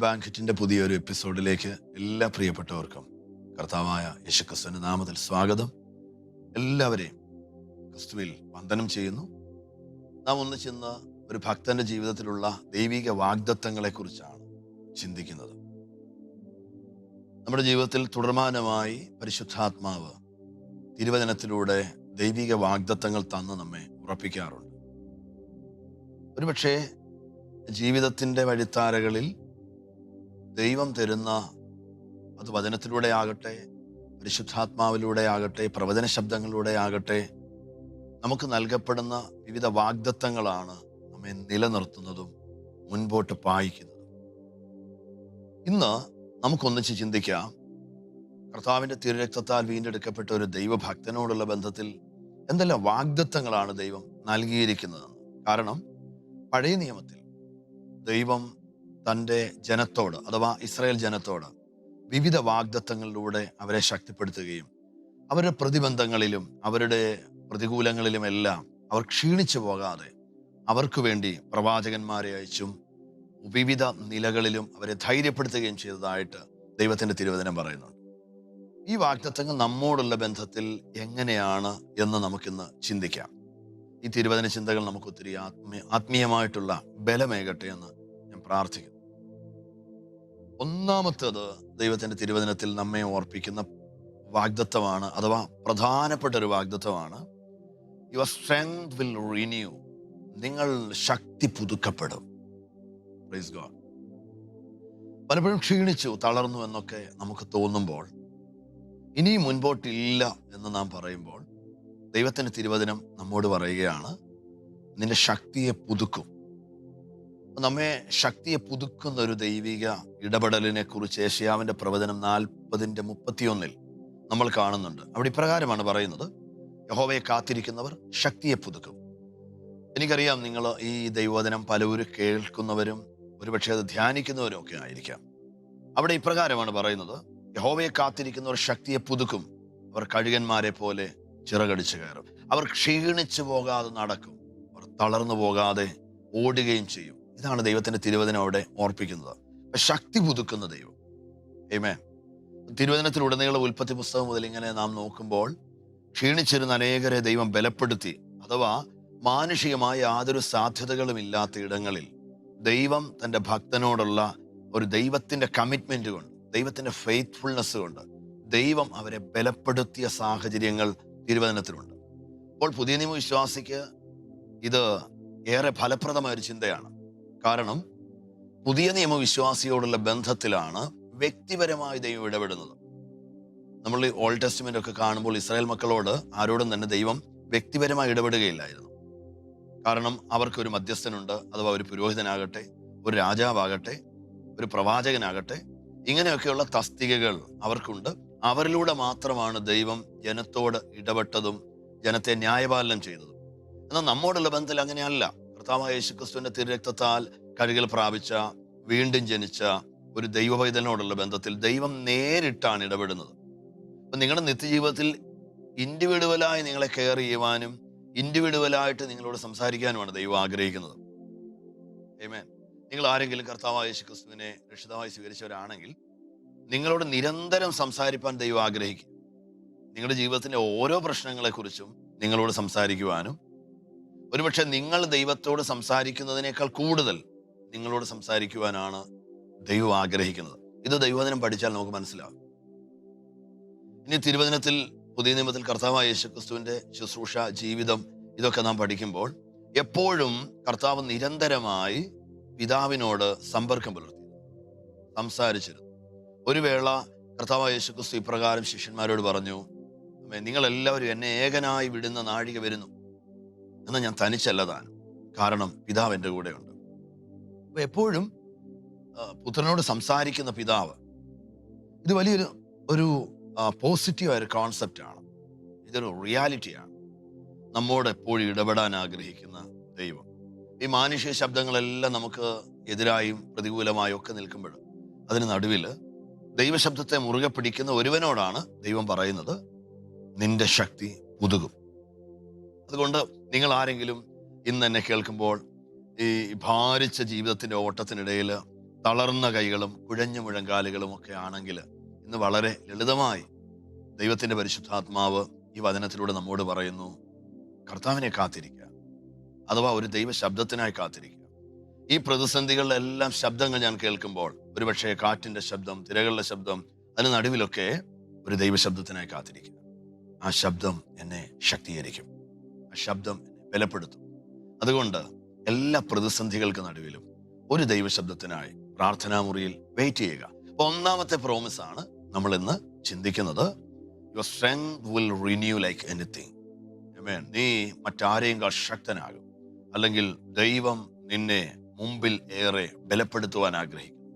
ബാങ്കറ്റിന്റെ പുതിയൊരു എപ്പിസോഡിലേക്ക് എല്ലാ പ്രിയപ്പെട്ടവർക്കും കർത്താവായ യേശുക്രിസ്തുവിന്റെ നാമത്തിൽ സ്വാഗതം. എല്ലാവരെയും ക്രിസ്തുവിൽ വന്ദനം ചെയ്യുന്നു. നാം ഒന്ന് ചെന്ന് ഒരു ഭക്തന്റെ ജീവിതത്തിലുള്ള ദൈവിക വാഗ്ദത്തങ്ങളെ കുറിച്ചാണ് ചിന്തിക്കുന്നത്. നമ്മുടെ ജീവിതത്തിൽ തുടർമാനമായി പരിശുദ്ധാത്മാവ് തിരുവചനത്തിലൂടെ ദൈവിക വാഗ്ദത്തങ്ങൾ തന്ന് നമ്മെ ഉറപ്പിക്കാറുണ്ട്. ഒരുപക്ഷെ ജീവിതത്തിൻ്റെ വഴിത്താരകളിൽ ദൈവം തരുന്ന അത് വചനത്തിലൂടെ ആകട്ടെ, പരിശുദ്ധാത്മാവിലൂടെ ആകട്ടെ, പ്രവചന ശബ്ദങ്ങളിലൂടെ ആകട്ടെ, നമുക്ക് നൽകപ്പെടുന്ന വിവിധ വാഗ്ദത്തങ്ങളാണ് നമ്മെ നിലനിർത്തുന്നതും മുൻപോട്ട് പായിക്കുന്നതും. ഇന്ന് നമുക്കൊന്നിച്ച് ചിന്തിക്കാം, കർത്താവിൻ്റെ തിരുരക്തത്താൽ വീണ്ടെടുക്കപ്പെട്ട ഒരു ദൈവഭക്തനോടുള്ള ബന്ധത്തിൽ എന്തെല്ലാം വാഗ്ദത്തങ്ങളാണ് ദൈവം നൽകിയിരിക്കുന്നതെന്ന്. കാരണം പഴയ നിയമത്തിൽ ദൈവം തൻ്റെ ജനത്തോട് അഥവാ ഇസ്രായേൽ ജനത്തോട് വിവിധ വാഗ്ദത്തങ്ങളിലൂടെ അവരെ ശക്തിപ്പെടുത്തുകയും അവരുടെ പ്രതിബന്ധങ്ങളിലും അവരുടെ പ്രതികൂലങ്ങളിലുമെല്ലാം അവർ ക്ഷീണിച്ചു പോകാതെ അവർക്ക് വേണ്ടി പ്രവാചകന്മാരെ അയച്ചും വിവിധ നിലകളിലും അവരെ ധൈര്യപ്പെടുത്തുകയും ചെയ്തതായിട്ട് ദൈവത്തിൻ്റെ തിരുവചനം പറയുന്നുണ്ട്. ഈ വാഗ്ദത്തങ്ങൾ നമ്മോടുള്ള ബന്ധത്തിൽ എങ്ങനെയാണ് എന്ന് നമുക്കിന്ന് ചിന്തിക്കാം. ഈ തിരുവചന ചിന്തകൾ നമുക്ക് ഒത്തിരി ആത്മീയമായിട്ടുള്ള ബലമേകട്ടെ എന്ന് ഞാൻ പ്രാർത്ഥിക്കുന്നു. ഒന്നാമത്തേത്, ദൈവത്തിൻ്റെ തിരുവചനത്തിൽ നമ്മെ ഓർപ്പിക്കുന്ന വാഗ്ദത്തമാണ്, അഥവാ പ്രധാനപ്പെട്ട ഒരു വാഗ്ദത്തമാണ്, യുവർ സ്ട്രെങ്ത് വിൽ റിന്യൂ. നിങ്ങൾ ശക്തി പുതുക്കപ്പെടും. Praise God. പലപ്പോഴും ക്ഷീണിച്ചു, തളർന്നു എന്നൊക്കെ നമുക്ക് തോന്നുമ്പോൾ, ഇനി മുൻപോട്ടില്ല എന്ന് നാം പറയുമ്പോൾ, ദൈവത്തിൻ്റെ തിരുവചനം നമ്മോട് പറയുകയാണ്, നിന്റെ ശക്തിയെ പുതുക്കും. നമ്മെ ശക്തിയെ പുതുക്കുന്ന ഒരു ദൈവിക ഇടപെടലിനെ കുറിച്ച് യെശയ്യാവിൻ്റെ പ്രവചനം 40:31 നമ്മൾ കാണുന്നുണ്ട്. അവിടെ ഇപ്രകാരമാണ് പറയുന്നത്, യഹോവയെ കാത്തിരിക്കുന്നവർ ശക്തിയെ പുതുക്കും. എനിക്കറിയാം, നിങ്ങൾ ഈ ദൈവവചനം പലവരും കേൾക്കുന്നവരും ഒരുപക്ഷെ അത് ധ്യാനിക്കുന്നവരും ഒക്കെ ആയിരിക്കാം. അവിടെ ഇപ്രകാരമാണ് പറയുന്നത്, യഹോവയെ കാത്തിരിക്കുന്നവർ ശക്തിയെ പുതുക്കും, അവർ കഴുകന്മാരെ പോലെ ചിറകടിച്ചു കയറും. അവർ ക്ഷീണിച്ചു പോകാതെ നടക്കും, അവർ തളർന്നു പോകാതെ ഓടുകയും ചെയ്യും. ഇതാണ് ദൈവത്തിന്റെ തിരുവചനം അവിടെ ഓർപ്പിക്കുന്നത്. ശക്തി പുതുക്കുന്ന ദൈവം. ആമേൻ. തിരുവചനത്തിലുടനീളം ഉൽപ്പത്തി പുസ്തകം മുതൽ ഇങ്ങനെ നാം നോക്കുമ്പോൾ, ക്ഷീണിച്ചിരുന്ന അനേകരെ ദൈവം ബലപ്പെടുത്തി. അഥവാ മാനുഷികമായ യാതൊരു സാധ്യതകളും ഇല്ലാത്ത ഇടങ്ങളിൽ ദൈവം തൻ്റെ ഭക്തനോടുള്ള ഒരു ദൈവത്തിന്റെ കമ്മിറ്റ്മെന്റ് കൊണ്ട്, ദൈവത്തിന്റെ ഫെയ്ത്ത്ഫുൾനെസ് കൊണ്ട് ദൈവം അവരെ ബലപ്പെടുത്തിയ സാഹചര്യങ്ങൾ തിരുവചനത്തിലുണ്ട്. അപ്പോൾ പുതിയ നിയമ വിശ്വാസിക്ക് ഇത് ഏറെ ഫലപ്രദമായ ഒരു ചിന്തയാണ്. കാരണം പുതിയ നിയമ വിശ്വാസിയോടുള്ള ബന്ധത്തിലാണ് വ്യക്തിപരമായി ദൈവം ഇടപെടുന്നത്. നമ്മൾ ഈ ഓൾഡ് ടെസ്റ്റ്മെന്റ് ഒക്കെ കാണുമ്പോൾ ഇസ്രായേൽ മക്കളോട് ആരോടും തന്നെ ദൈവം വ്യക്തിപരമായി ഇടപെടുകയില്ലായിരുന്നു. കാരണം അവർക്കൊരു മധ്യസ്ഥനുണ്ട്, അഥവാ ഒരു പുരോഹിതനാകട്ടെ, ഒരു രാജാവാകട്ടെ, ഒരു പ്രവാചകനാകട്ടെ, ഇങ്ങനെയൊക്കെയുള്ള തസ്തികകൾ അവർക്കുണ്ട്. അവരിലൂടെ മാത്രമാണ് ദൈവം ജനത്തോട് ഇടപെട്ടതും ജനത്തെ ന്യായപാലനം ചെയ്തതും. എന്നാൽ നമ്മോടുള്ള ബന്ധത്തിൽ അങ്ങനെയല്ല. കർത്താവായ യേശുക്രിസ്തുവിന്റെ തിരുരക്തത്താൽ കഴുകൽ പ്രാപിച്ച, വീണ്ടും ജനിച്ച ഒരു ദൈവപൈതലിനോടുള്ള ബന്ധത്തിൽ ദൈവം നേരിട്ടാണ് ഇടപെടുന്നത്. അപ്പൊ നിങ്ങളുടെ നിത്യജീവിതത്തിൽ ഇൻഡിവിഡുവലായി നിങ്ങളെ കെയർ ചെയ്യുവാനും ഇൻഡിവിഡുവലായിട്ട് നിങ്ങളോട് സംസാരിക്കാനുമാണ് ദൈവം ആഗ്രഹിക്കുന്നത്. ആമേൻ. നിങ്ങൾ ആരെങ്കിലും കർത്താവായ യേശുക്രിസ്തുവിനെ രക്ഷിതാവായി സ്വീകരിച്ചവരാണെങ്കിൽ നിങ്ങളോട് നിരന്തരം സംസാരിപ്പാൻ ദൈവം ആഗ്രഹിക്കും. നിങ്ങളുടെ ജീവിതത്തിൻ്റെ ഓരോ പ്രശ്നങ്ങളെക്കുറിച്ചും നിങ്ങളോട് സംസാരിക്കുവാനും, ഒരുപക്ഷെ നിങ്ങൾ ദൈവത്തോട് സംസാരിക്കുന്നതിനേക്കാൾ കൂടുതൽ നിങ്ങളോട് സംസാരിക്കുവാനാണ് ദൈവം ആഗ്രഹിക്കുന്നത്. ഇത് ദൈവവചനം പഠിച്ചാൽ നമുക്ക് മനസ്സിലാവും. ഇനി തിരുവചനത്തിൽ പുതിയ നിയമത്തിൽ കർത്താവായ യേശുക്രിസ്തുവിന്റെ ശുശ്രൂഷ, ജീവിതം, ഇതൊക്കെ നാം പഠിക്കുമ്പോൾ എപ്പോഴും കർത്താവ് നിരന്തരമായി പിതാവിനോട് സമ്പർക്കം പുലർത്തി സംസാരിച്ചിരുന്നു. ഒരു വേള കർത്താവായ യേശുക്രിസ്തു ഇപ്രകാരം ശിഷ്യന്മാരോട് പറഞ്ഞു, നിങ്ങളെല്ലാവരും എന്നെ ഏകനായി വിടുന്ന നാഴിക വരുന്നു, എന്നാൽ ഞാൻ തനിച്ചല്ല താൻ, കാരണം പിതാവ് എൻ്റെ കൂടെയുണ്ട്. അപ്പൊ എപ്പോഴും പുത്രനോട് സംസാരിക്കുന്ന പിതാവ്, ഇത് വലിയൊരു ഒരു പോസിറ്റീവായ ഒരു കോൺസെപ്റ്റാണ്. ഇതൊരു റിയാലിറ്റിയാണ്. നമ്മോട് എപ്പോഴും ഇടപെടാൻ ആഗ്രഹിക്കുന്ന ദൈവം. ഈ മാനുഷിക ശബ്ദങ്ങളെല്ലാം നമുക്ക് എതിരായും പ്രതികൂലമായും ഒക്കെ നിൽക്കുമ്പോൾ അതിന് നടുവിൽ ദൈവശബ്ദത്തെ മുറുകെ പിടിക്കുന്ന ഒരുവനോടാണ് ദൈവം പറയുന്നത്, നിന്റെ ശക്തി പുതുകും. അതുകൊണ്ട് നിങ്ങൾ ആരെങ്കിലും ഇന്ന് എന്നെ കേൾക്കുമ്പോൾ ഈ ഭാരിച്ച ജീവിതത്തിന്റെ ഓട്ടത്തിനിടയിൽ തളർന്ന കൈകളും കുഴഞ്ഞ മുഴങ്കാലുകളും ഒക്കെ ആണെങ്കിൽ ഇന്ന് വളരെ ലളിതമായി ദൈവത്തിന്റെ പരിശുദ്ധാത്മാവ് ഈ വചനത്തിലൂടെ നമ്മോട് പറയുന്നു, കർത്താവിനെ കാത്തിരിക്കുക, അഥവാ ഒരു ദൈവ ശബ്ദത്തിനായി കാത്തിരിക്കുക. ഈ പ്രതിസന്ധികളിലെല്ലാം ശബ്ദങ്ങൾ ഞാൻ കേൾക്കുമ്പോൾ, ഒരുപക്ഷെ കാറ്റിന്റെ ശബ്ദം, തിരകളുടെ ശബ്ദം, അതിന് നടുവിലൊക്കെ ഒരു ദൈവശബ്ദത്തിനായി കാത്തിരിക്കുക. ആ ശബ്ദം എന്നെ ശക്തീകരിക്കും, ആ ശബ്ദം എന്നെ ബലപ്പെടുത്തും. അതുകൊണ്ട് എല്ലാ പ്രതിസന്ധികൾക്ക് നടുവിലും ഒരു ദൈവശബ്ദത്തിനായി പ്രാർത്ഥനാമുറിയിൽ വെയിറ്റ് ചെയ്യുക. അപ്പൊ ഒന്നാമത്തെ പ്രോമിസ് ആണ് നമ്മൾ ഇന്ന് ചിന്തിക്കുന്നത്. Your strength will renew like anything. നീ മറ്റാരെയും ശക്തനാകും, അല്ലെങ്കിൽ ദൈവം നിന്നെ മുമ്പിൽ ഏറെ ബലപ്പെടുത്തുവാൻ ആഗ്രഹിക്കുന്നു.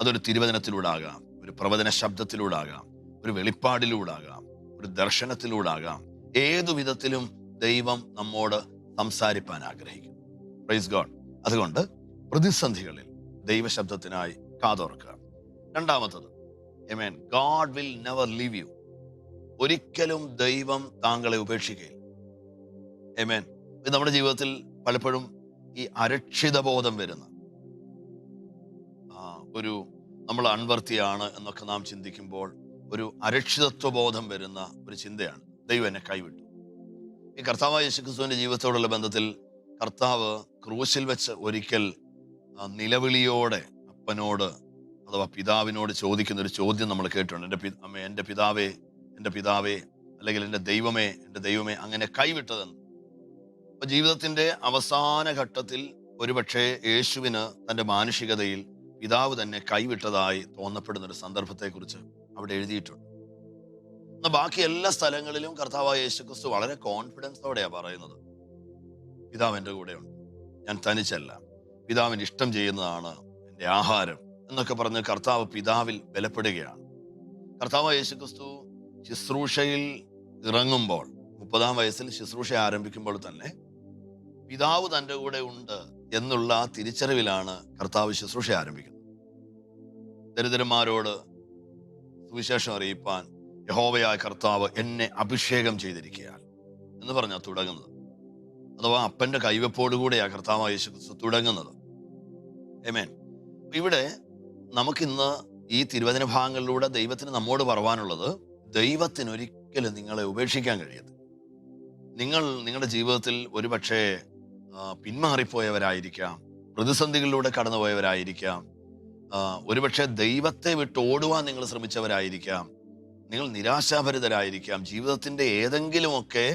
അതൊരു തിരുവചനത്തിലൂടാകാം, ഒരു പ്രവചന ശബ്ദത്തിലൂടാകാം, ഒരു വെളിപ്പാടിലൂടാകാം, ഒരു ദർശനത്തിലൂടാകാം. ഏതു വിധത്തിലും ദൈവം നമ്മോട് സംസാരിപ്പാൻ ആഗ്രഹിക്കുന്നു. Praise God. അതുകൊണ്ട് പ്രതിസന്ധികളിൽ ദൈവശബ്ദത്തിനായി കാതോർക്കുക. രണ്ടാമത്തത്, ആമേൻ, God will never leave you. ഒരിക്കലും ദൈവം താങ്കളെ ഉപേക്ഷിക്കുകയില്ല. ആമേൻ. ഇത് നമ്മുടെ ജീവിതത്തിൽ പലപ്പോഴും ഈ അരക്ഷിതബോധം വരുന്ന ഒരു നമ്മൾ അൺവർത്തിയാണ് എന്നൊക്കെ നാം ചിന്തിക്കുമ്പോൾ ഒരു അരക്ഷിതത്വ ബോധം വരുന്ന ഒരു ചിന്തയാണ്, ദൈവം എന്നെ കൈവിട്ടു. ഈ കർത്താവായ യേശുക്രിസ്തുവിന്റെ ജീവിതത്തോടുള്ള ബന്ധത്തിൽ കർത്താവ് ക്രൂശിൽ വെച്ച് ഒരിക്കൽ നിലവിളിയോടെ അപ്പനോട് അഥവാ പിതാവിനോട് ചോദിക്കുന്ന ഒരു ചോദ്യം നമ്മൾ കേട്ടിട്ടുണ്ട്. എൻ്റെ പിതാവേ, എൻ്റെ പിതാവേ, അല്ലെങ്കിൽ എൻ്റെ ദൈവമേ അങ്ങനെ കൈവിട്ടതെന്ന്. അപ്പൊ ജീവിതത്തിന്റെ അവസാന ഘട്ടത്തിൽ ഒരുപക്ഷെ യേശുവിന് തൻ്റെ മാനുഷികതയിൽ പിതാവ് തന്നെ കൈവിട്ടതായി തോന്നപ്പെടുന്ന ഒരു സന്ദർഭത്തെക്കുറിച്ച് അവിടെ എഴുതിയിട്ടുണ്ട്. എന്നാൽ ബാക്കി എല്ലാ സ്ഥലങ്ങളിലും കർത്താവായ യേശുക്രിസ്തു വളരെ കോൺഫിഡൻസോടെയാണ് പറയുന്നത്, പിതാവ് എൻ്റെ കൂടെയുണ്ട്, ഞാൻ തനിച്ചല്ല, പിതാവിന് ഇഷ്ടം ചെയ്യുന്നതാണ് എൻ്റെ ആഹാരം എന്നൊക്കെ പറഞ്ഞ് കർത്താവ് പിതാവിൽ ബലപ്പെടുകയാണ്. കർത്താവായ യേശുക്രിസ്തു ശുശ്രൂഷയിൽ ഇറങ്ങുമ്പോൾ, 30-ാം വയസ്സിൽ ശുശ്രൂഷ ആരംഭിക്കുമ്പോൾ തന്നെ പിതാവ് തൻ്റെ കൂടെ ഉണ്ട് എന്നുള്ള തിരിച്ചറിവിലാണ് കർത്താവ് ശുശ്രൂഷ ആരംഭിക്കുന്നത്. ദരിദ്രന്മാരോട് സുവിശേഷം അറിയിപ്പാൻ യഹോവയായ കർത്താവ് എന്നെ അഭിഷേകം ചെയ്തിരിക്കുകയാൽ എന്ന് പറഞ്ഞാൽ തുടങ്ങുന്നത്. അഥവാ അപ്പന്റെ കൈവപ്പോടുകൂടെയാണ് കർത്താവായ യേശുക്രിസ്തു തുടങ്ങുന്നത്. ആമേൻ. ഇവിടെ നമുക്കിന്ന് ഈ തിരുവചന ഭാഗങ്ങളിലൂടെ ദൈവത്തിന് നമ്മോട് പറവാനുള്ളത്, ദൈവത്തിന് ഒരിക്കലും നിങ്ങളെ ഉപേക്ഷിക്കാൻ കഴിയത്തില്ല. നിങ്ങൾ നിങ്ങളുടെ ജീവിതത്തിൽ ഒരുപക്ഷെ പിന്മാറിപ്പോയവരായിരിക്കാം, പ്രതിസന്ധികളിലൂടെ കടന്നുപോയവരായിരിക്കാം, ഒരുപക്ഷെ ദൈവത്തെ വിട്ട് ഓടുവാൻ നിങ്ങൾ ശ്രമിച്ചവരായിരിക്കാം, നിങ്ങൾ നിരാശാഭരിതരായിരിക്കാം, ജീവിതത്തിന്റെ ഏതെങ്കിലുമൊക്കെ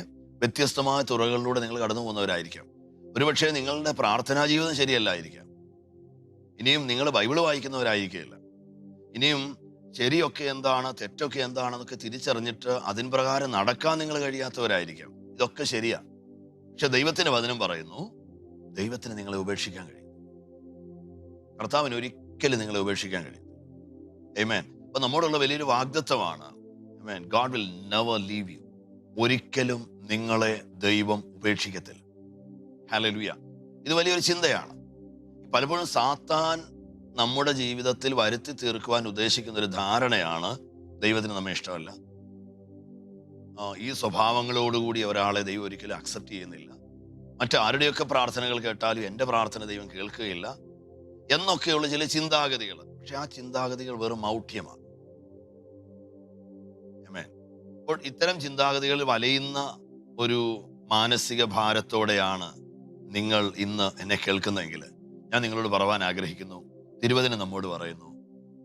വ്യത്യസ്തമായ തുറകളിലൂടെ നിങ്ങൾ കടന്നു പോകുന്നവരായിരിക്കാം. ഒരുപക്ഷെ നിങ്ങളുടെ പ്രാർത്ഥനാ ജീവിതം ശരിയല്ലായിരിക്കാം, ഇനിയും നിങ്ങൾ ബൈബിള് വായിക്കുന്നവരായിരിക്കില്ല, ഇനിയും ശരിയൊക്കെ എന്താണ് തെറ്റൊക്കെ എന്താണെന്നൊക്കെ തിരിച്ചറിഞ്ഞിട്ട് അതിൻ പ്രകാരം നടക്കാൻ നിങ്ങൾ കഴിയാത്തവരായിരിക്കാം. ഇതൊക്കെ ശരിയാ. പക്ഷെ ദൈവത്തിന്റെ വചനം പറയുന്നു, ദൈവത്തിന് നിങ്ങളെ ഉപേക്ഷിക്കാൻ കഴിയും. കർത്താവിന് ഒരിക്കലും നിങ്ങളെ ഉപേക്ഷിക്കാൻ കഴിയും. ആമേൻ. അപ്പൊ നമ്മോടുള്ള വലിയൊരു വാഗ്ദത്തമാണ്, ആമേൻ, God will never leave you. ഒരിക്കലും നിങ്ങളെ ദൈവം ഉപേക്ഷിക്കത്തില്ല. ഹല്ലേലൂയ. ഇത് വലിയൊരു ചിന്തയാണ്. പലപ്പോഴും സാത്താൻ നമ്മുടെ ജീവിതത്തിൽ വരുത്തി തീർക്കുവാൻ ഉദ്ദേശിക്കുന്ന ഒരു ധാരണയാണ്, ദൈവത്തിന് നമ്മെ ഇഷ്ടമല്ല, ഈ സ്വഭാവങ്ങളോടുകൂടി ഒരാളെ ദൈവം ഒരിക്കലും അക്സെപ്റ്റ് ചെയ്യുന്നില്ല, മറ്റാരുടെയൊക്കെ പ്രാർത്ഥനകൾ കേട്ടാലും എൻ്റെ പ്രാർത്ഥന ദൈവം കേൾക്കുകയില്ല എന്നൊക്കെയുള്ള ചില ചിന്താഗതികൾ. പക്ഷെ ആ ചിന്താഗതികൾ വെറും മൗഢ്യമാണ്. അപ്പോൾ ഇത്തരം ചിന്താഗതികൾ വലയുന്ന ഒരു മാനസിക ഭാരത്തോടെയാണ് നിങ്ങൾ ഇന്ന് എന്നെ കേൾക്കുന്നതെങ്കിൽ ഞാൻ നിങ്ങളോട് പറവാൻ ആഗ്രഹിക്കുന്നു, തിരുവചനം നമ്മോട് പറയുന്നു,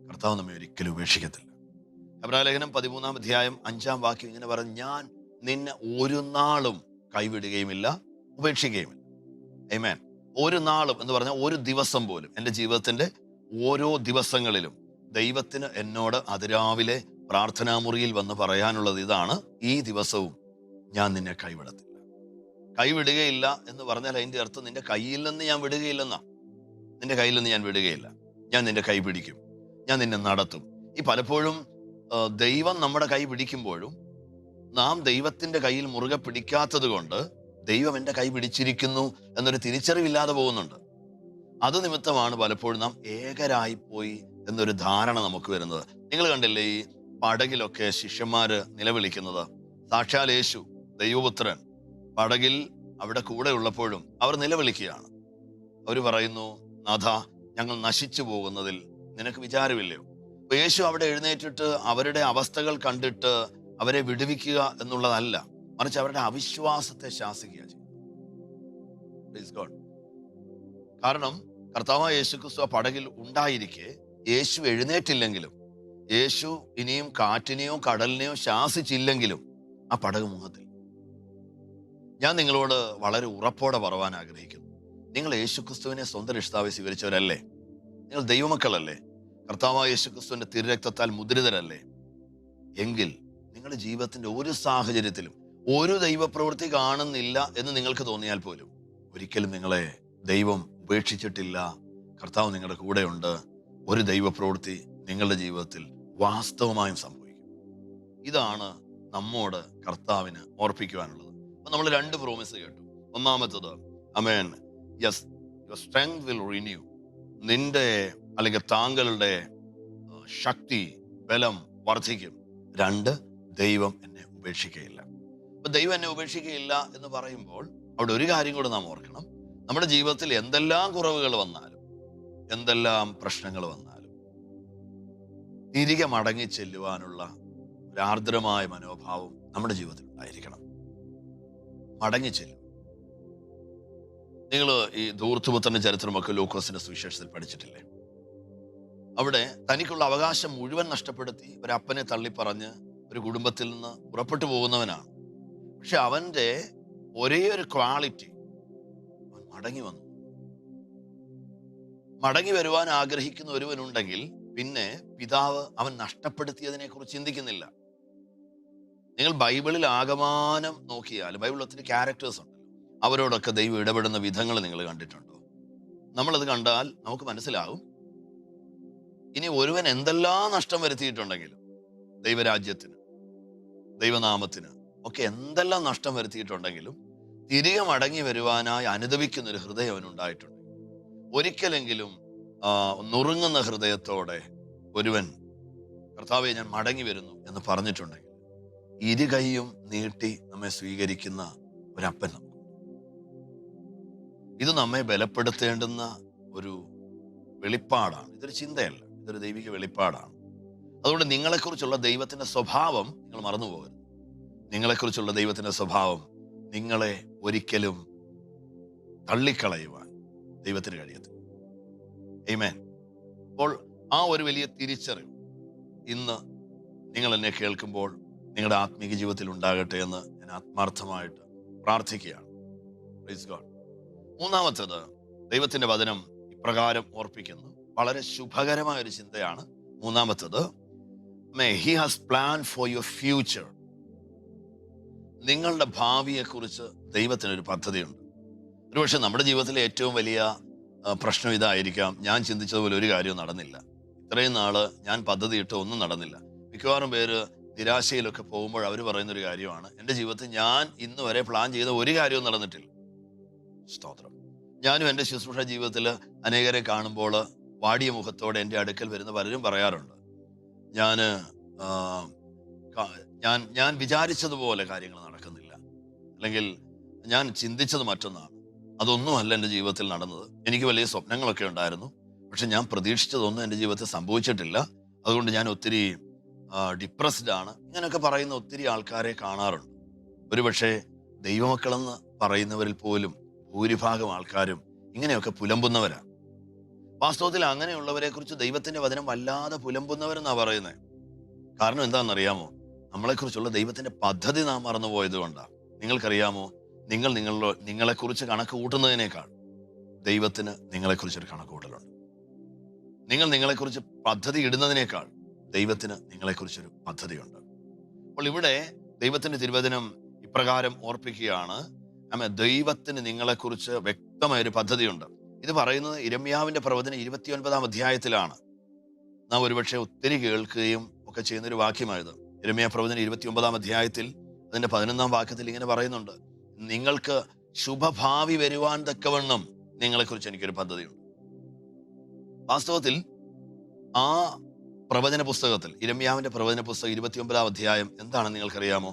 കർത്താവ് നമ്മെ ഒരിക്കലും ഉപേക്ഷിക്കത്തില്ല. എബ്രായലേഖനം 13-ാം അധ്യായം 5-ാം വാക്യം ഇങ്ങനെ പറഞ്ഞു, ഞാൻ നിന്നെ ഒരു നാളും കൈവിടുകയുമില്ല, ഉപേക്ഷിക്കുകയുമില്ല. ആമേൻ. ഒരു നാളും എന്ന് പറഞ്ഞാൽ ഒരു ദിവസം പോലും, എൻ്റെ ജീവിതത്തിന്റെ ഓരോ ദിവസങ്ങളിലും ദൈവത്തിന് എന്നോട് അതിരാവിലെ പ്രാർത്ഥനാമുറിയിൽ വന്ന് പറയാനുള്ളത് ഇതാണ്, ഈ ദിവസവും ഞാൻ നിന്നെ കൈവിടത്തില്ല. കൈവിടുകയില്ല എന്ന് പറഞ്ഞാൽ അതിൻ്റെ അർത്ഥം നിന്റെ കയ്യിൽ നിന്ന് ഞാൻ വിടുകയില്ലെന്നാ. നിന്റെ കയ്യിൽ നിന്ന് ഞാൻ വിടുകയില്ല, ഞാൻ നിന്റെ കൈ പിടിക്കും, ഞാൻ നിന്നെ നടത്തും. ഈ പലപ്പോഴും ദൈവം നമ്മുടെ കൈ പിടിക്കുമ്പോഴും നാം ദൈവത്തിന്റെ കയ്യിൽ മുറുകെ പിടിക്കാത്തത് കൊണ്ട് ദൈവം എൻ്റെ കൈ പിടിച്ചിരിക്കുന്നു എന്നൊരു തിരിച്ചറിവില്ലാതെ പോകുന്നുണ്ട്. അത് നിമിത്തമാണ് പലപ്പോഴും നാം ഏകരായിപ്പോയി എന്നൊരു ധാരണ നമുക്ക് വരുന്നത്. നിങ്ങൾ കണ്ടില്ലേ ഈ പടകിലൊക്കെ ശിഷ്യന്മാര് നിലവിളിക്കുന്നത്, സാക്ഷാൽ യേശു ദൈവപുത്രൻ പടകിൽ അവിടെ കൂടെ ഉള്ളപ്പോഴും അവർ നിലവിളിക്കുകയാണ്. അവർ പറയുന്നു, നാഥ, ഞങ്ങൾ നശിച്ചു പോകുന്നതിൽ നിനക്ക് വിചാരമില്ലയോ? അപ്പൊ യേശു അവിടെ എഴുന്നേറ്റിട്ട് അവരുടെ അവസ്ഥകൾ കണ്ടിട്ട് അവരെ വിടുവിക്കുക എന്നുള്ളതല്ല, മറിച്ച് അവരുടെ അവിശ്വാസത്തെ ശാസിക്കുക ചെയ്യും. Praise God. കാരണം കർത്താവായ യേശു ക്രിസ്തു ആ പടകിൽ ഉണ്ടായിരിക്കെ യേശു എഴുന്നേറ്റില്ലെങ്കിലും, യേശു ഇനിയും കാറ്റിനെയോ കടലിനെയോ ശാസിച്ചില്ലെങ്കിലും ആ പടക് മുങ്ങത്തില്ല. ഞാൻ നിങ്ങളോട് വളരെ ഉറപ്പോടെ പറവാൻ ആഗ്രഹിക്കുന്നു, നിങ്ങൾ യേശു ക്രിസ്തുവിനെ സ്വന്തം രക്ഷിതാവായി സ്വീകരിച്ചവരല്ലേ? നിങ്ങൾ ദൈവമക്കളല്ലേ? കർത്താവായ യേശു ക്രിസ്തുവിന്റെ തിരുരക്തത്താൽ മുദ്രിതരല്ലേ? എങ്കിൽ നിങ്ങളുടെ ജീവിതത്തിന്റെ ഒരു സാഹചര്യത്തിലും ഒരു ദൈവപ്രവൃത്തി കാണുന്നില്ല എന്ന് നിങ്ങൾക്ക് തോന്നിയാൽ പോലും ഒരിക്കലും നിങ്ങളെ ദൈവം ഉപേക്ഷിച്ചിട്ടില്ല. കർത്താവ് നിങ്ങളുടെ കൂടെയുണ്ട്. ഒരു ദൈവപ്രവൃത്തി നിങ്ങളുടെ ജീവിതത്തിൽ വാസ്തവമായും സംഭവിക്കും. ഇതാണ് നമ്മോട് കർത്താവിന് ഓർപ്പിക്കുവാനുള്ളത്. അപ്പൊ നമ്മൾ 2 പ്രോമിസ് കേട്ടു. ഒന്നാമത്തത്, അമേൻ, yes, your strength will renew. നിന്റെ അല്ലെങ്കിൽ താങ്കളുടെ ശക്തി, ബലം വർദ്ധിക്കും. 2, ദൈവം എന്നെ ഉപേക്ഷിക്കുകയില്ല. അപ്പൊ ദൈവം എന്നെ ഉപേക്ഷിക്കുകയില്ല എന്ന് പറയുമ്പോൾ അവിടെ ഒരു കാര്യം കൂടെ നാം ഓർക്കണം. നമ്മുടെ ജീവിതത്തിൽ എന്തെല്ലാം കുറവുകൾ വന്നാലും, എന്തെല്ലാം പ്രശ്നങ്ങൾ വന്നാലും തിരികെ മടങ്ങി ചെല്ലുവാനുള്ള ഒരു ആർദ്രമായ മനോഭാവം നമ്മുടെ ജീവിതത്തിൽ ഉണ്ടായിരിക്കണം. മടങ്ങി ചെല്ലും. നിങ്ങൾ ഈ ധൂർത്തുപുത്രന്റെ ചരിത്രമൊക്കെ ലൂക്കോസിന്റെ സുവിശേഷത്തിൽ പഠിച്ചിട്ടില്ലേ? അവിടെ തനിക്കുള്ള അവകാശം മുഴുവൻ നഷ്ടപ്പെടുത്തി ഒരപ്പനെ തള്ളിപ്പറഞ്ഞ് ഒരു കുടുംബത്തിൽ നിന്ന് പുറപ്പെട്ടു പോകുന്നവനാണ്. പക്ഷെ അവന്റെ ഒരേ ഒരു ക്വാളിറ്റി, അവൻ മടങ്ങി വന്നു. മടങ്ങി വരുവാൻ ആഗ്രഹിക്കുന്ന ഒരുവനുണ്ടെങ്കിൽ പിന്നെ പിതാവ് അവൻ നഷ്ടപ്പെടുത്തിയതിനെ കുറിച്ച് ചിന്തിക്കുന്നില്ല. നിങ്ങൾ ബൈബിളിൽ ആകമാനം നോക്കിയാൽ ബൈബിളിൽ ഒത്തിരി ക്യാരക്ടേഴ്സ് ഉണ്ടല്ലോ. അവരോടൊക്കെ ദൈവം ഇടപെടുന്ന വിധങ്ങൾ നിങ്ങൾ കണ്ടിട്ടുണ്ടോ? നമ്മളത് കണ്ടാൽ നമുക്ക് മനസ്സിലാവും, ഇനി ഒരുവൻ എന്തെല്ലാം നഷ്ടം വരുത്തിയിട്ടുണ്ടെങ്കിലും ദൈവരാജ്യത്തിന്, ദൈവനാമത്തിന് ഒക്കെ എന്തെല്ലാം നഷ്ടം വരുത്തിയിട്ടുണ്ടെങ്കിലും തിരികെ മടങ്ങി വരുവാനായി അനുദപിക്കുന്ന ഒരു ഹൃദയം അവനുണ്ടായിട്ടുണ്ട്. ഒരിക്കലെങ്കിലും നുറുങ്ങുന്ന ഹൃദയത്തോടെ ഒരുവൻ കർത്താവേ ഞാൻ മടങ്ങി വരുന്നു എന്ന് പറഞ്ഞിട്ടുണ്ടെങ്കിൽ ഇരുകൈയും നീട്ടി നമ്മെ സ്വീകരിക്കുന്ന ഒരപ്പൻ നമുക്ക്. ഇത് നമ്മെ ബലപ്പെടുത്തേണ്ടുന്ന ഒരു വെളിപ്പാടാണ്. ഇതൊരു ചിന്തയല്ല, ഇതൊരു ദൈവിക വെളിപ്പാടാണ്. അതുകൊണ്ട് നിങ്ങളെക്കുറിച്ചുള്ള ദൈവത്തിന്റെ സ്വഭാവം നിങ്ങൾ മറന്നുപോകരുത്. നിങ്ങളെക്കുറിച്ചുള്ള ദൈവത്തിന്റെ സ്വഭാവം നിങ്ങളെ ഒരിക്കലും തള്ളിക്കളയുവാൻ ദൈവത്തിന് കഴിയത്തില്ല. ആമേൻ. അപ്പോൾ ആ ഒരു വലിയ തിരിച്ചറിവ് ഇന്ന് നിങ്ങൾ എന്നെ കേൾക്കുമ്പോൾ നിങ്ങളുടെ ആത്മീക ജീവിതത്തിൽ ഉണ്ടാകട്ടെ എന്ന് ഞാൻ ആത്മാർത്ഥമായിട്ട് പ്രാർത്ഥിക്കുകയാണ്. Praise God. മൂന്നാമത്തേത്, ദൈവത്തിന്റെ വചനം ഇപ്രകാരം ഓർപ്പിക്കുന്നു, വളരെ ശുഭകരമായ ഒരു ചിന്തയാണ്. മൂന്നാമത്തേത്, he has plan for your future. നിങ്ങളുടെ ഭാവിയെക്കുറിച്ച് ദൈവത്തിനൊരു പദ്ധതിയുണ്ട്. ഒരുപക്ഷെ നമ്മുടെ ജീവിതത്തിലെ ഏറ്റവും വലിയ പ്രശ്നം ഇതായിരിക്കാം, ഞാൻ ചിന്തിച്ചതുപോലെ ഒരു കാര്യവും നടന്നില്ല, ഇത്രയും നാള് ഞാൻ പദ്ധതിയിട്ട് ഒന്നും നടന്നില്ല. മിക്കവാറും പേര് നിരാശയിലൊക്കെ പോകുമ്പോൾ അവർ പറയുന്നൊരു കാര്യമാണ്, എൻ്റെ ജീവിതത്തിൽ ഞാൻ ഇന്ന് വരെ പ്ലാൻ ചെയ്ത ഒരു കാര്യവും നടന്നിട്ടില്ല. സ്തോത്രം. ഞാനും എൻ്റെ ശുശ്രൂഷ ജീവിതത്തിൽ അനേകരെ കാണുമ്പോൾ വാടിയ മുഖത്തോടെ എൻ്റെ അടുക്കൽ വരുന്ന പലരും പറയാറുണ്ട്, ഞാൻ വിചാരിച്ചതുപോലെ കാര്യങ്ങൾ നടക്കുന്നില്ല, അല്ലെങ്കിൽ ഞാൻ ചിന്തിച്ചത് മറ്റൊന്നാണ്, അതൊന്നുമല്ല എൻ്റെ ജീവിതത്തിൽ നടന്നത്. എനിക്ക് വലിയ സ്വപ്നങ്ങളൊക്കെ ഉണ്ടായിരുന്നു, പക്ഷെ ഞാൻ പ്രതീക്ഷിച്ചതൊന്നും എൻ്റെ ജീവിതത്തിൽ സംഭവിച്ചിട്ടില്ല, അതുകൊണ്ട് ഞാൻ ഒത്തിരി ഡിപ്രസ്ഡ് ആണ്. ഇങ്ങനെയൊക്കെ പറയുന്ന ഒത്തിരി ആൾക്കാരെ കാണാറുണ്ട്. ഒരുപക്ഷെ ദൈവമക്കളെന്ന് പറയുന്നവരിൽ പോലും ഭൂരിഭാഗം ആൾക്കാരും ഇങ്ങനെയൊക്കെ പുലമ്പുന്നവരാണ്. വാസ്തവത്തിൽ അങ്ങനെയുള്ളവരെ കുറിച്ച് ദൈവത്തിന്റെ വചനം വല്ലാതെ പുലമ്പുന്നവരെന്നാ പറയുന്നത്. കാരണം എന്താണെന്നറിയാമോ? നമ്മളെക്കുറിച്ചുള്ള ദൈവത്തിന്റെ പദ്ധതി നാം മറന്നുപോയത് കൊണ്ടാണ്. നിങ്ങൾക്കറിയാമോ, നിങ്ങളെക്കുറിച്ച് കണക്ക് കൂട്ടുന്നതിനേക്കാൾ ദൈവത്തിന് നിങ്ങളെക്കുറിച്ചൊരു കണക്ക് കൂട്ടലുണ്ട്. നിങ്ങളെക്കുറിച്ച് പദ്ധതി ഇടുന്നതിനേക്കാൾ ദൈവത്തിന് നിങ്ങളെക്കുറിച്ചൊരു പദ്ധതിയുണ്ട്. അപ്പോൾ ഇവിടെ ദൈവത്തിന്റെ തിരുവചനം ഇപ്രകാരം ഓർപ്പിക്കുകയാണ്, ദൈവത്തിന് നിങ്ങളെക്കുറിച്ച് വ്യക്തമായൊരു പദ്ധതിയുണ്ട്. ഇത് പറയുന്നത് യിരെമ്യാവിന്റെ പ്രവചനം 29-ാം അധ്യായത്തിലാണ്. നാം ഒരുപക്ഷെ ഒത്തിരി കേൾക്കുകയും ഒക്കെ ചെയ്യുന്നൊരു വാക്യമായത്. യിരെമ്യാ പ്രവചനം 29-ാം അധ്യായത്തിൽ അതിന്റെ 11-ാം വാക്യത്തിൽ ഇങ്ങനെ പറയുന്നുണ്ട്, നിങ്ങൾക്ക് ശുഭഭാവി വരുവാൻ തക്കവണ്ണം നിങ്ങളെക്കുറിച്ച് എനിക്കൊരു പദ്ധതിയുണ്ട്. വാസ്തവത്തിൽ ആ പ്രവചന പുസ്തകത്തിൽ, യിരെമ്യാവിന്റെ പ്രവചന പുസ്തകം 29-ാം അധ്യായം എന്താണെന്ന് നിങ്ങൾക്കറിയാമോ?